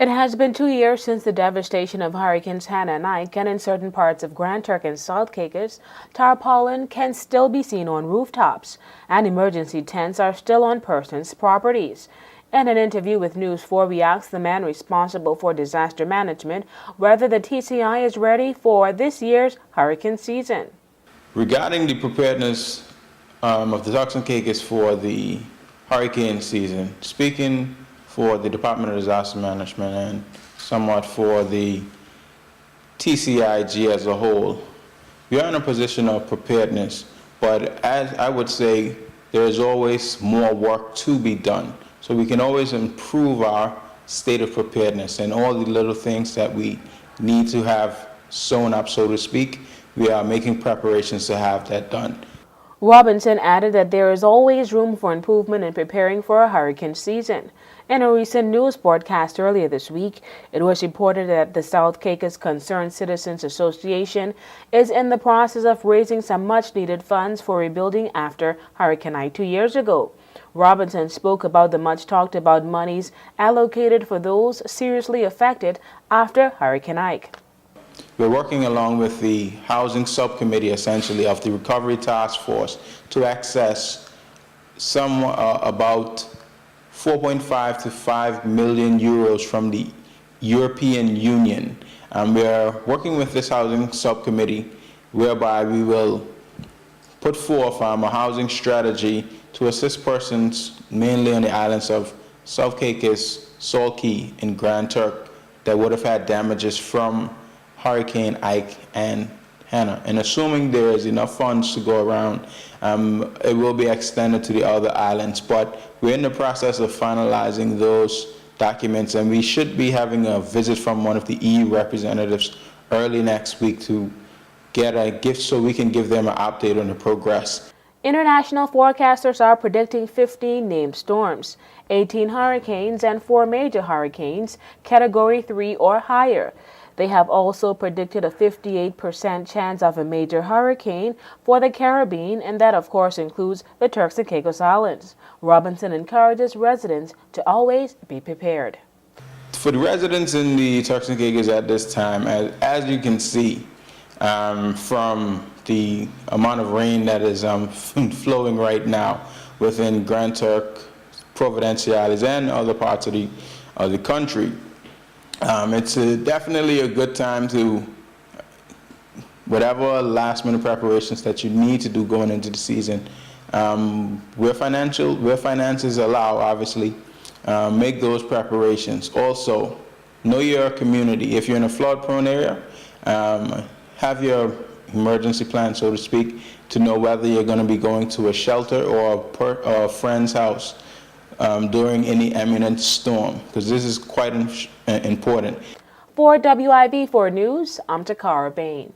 It has been 2 years since the devastation of Hurricanes Hannah and Ike, and in certain parts of Grand Turk and South Caicos, tarpaulin can still be seen on rooftops, and emergency tents are still on persons' properties. In an interview with News 4, we asked the man responsible for disaster management whether the TCI is ready for this year's hurricane season. Regarding the preparedness of the Turks and Caicos for the hurricane season, speaking for the Department of Disaster Management and somewhat for the TCIG as a whole, we are in a position of preparedness, but as I would say, there is always more work to be done. So we can always improve our state of preparedness, and all the little things that we need to have sewn up, so to speak, we are making preparations to have that done. Robinson added that there is always room for improvement in preparing for a hurricane season. In a recent news broadcast earlier this week, it was reported that the South Caicos Concerned Citizens Association is in the process of raising some much-needed funds for rebuilding after Hurricane Ike 2 years ago. Robinson spoke about the much-talked-about monies allocated for those seriously affected after Hurricane Ike. We're working along with the housing subcommittee, essentially, of the recovery task force to access about 4.5 to 5 million euros from the European Union. And we're working with this housing subcommittee whereby we will put forth a housing strategy to assist persons mainly on the islands of South Caicos, Salt Key, and Grand Turk that would have had damages from Hurricane Ike and Hannah. And assuming there is enough funds to go around, it will be extended to the other islands. But we're in the process of finalizing those documents, and we should be having a visit from one of the EU representatives early next week to get a gift so we can give them an update on the progress. International forecasters are predicting 15 named storms, 18 hurricanes, and 4 major hurricanes, Category 3 or higher. They have also predicted a 58% chance of a major hurricane for the Caribbean, and that of course includes the Turks and Caicos Islands. Robinson encourages residents to always be prepared. For the residents in the Turks and Caicos at this time, as you can see from the amount of rain that is flowing right now within Grand Turk, Providenciales, and other parts of the country, it's definitely a good time to, whatever last-minute preparations that you need to do going into the season, where finances allow, obviously, make those preparations. Also, know your community. If you're in a flood-prone area, have your emergency plan, so to speak, to know whether you're going to be going to a shelter or a friend's house during any imminent storm, because this is quite important. For WIB4 News, I'm Takara Bain.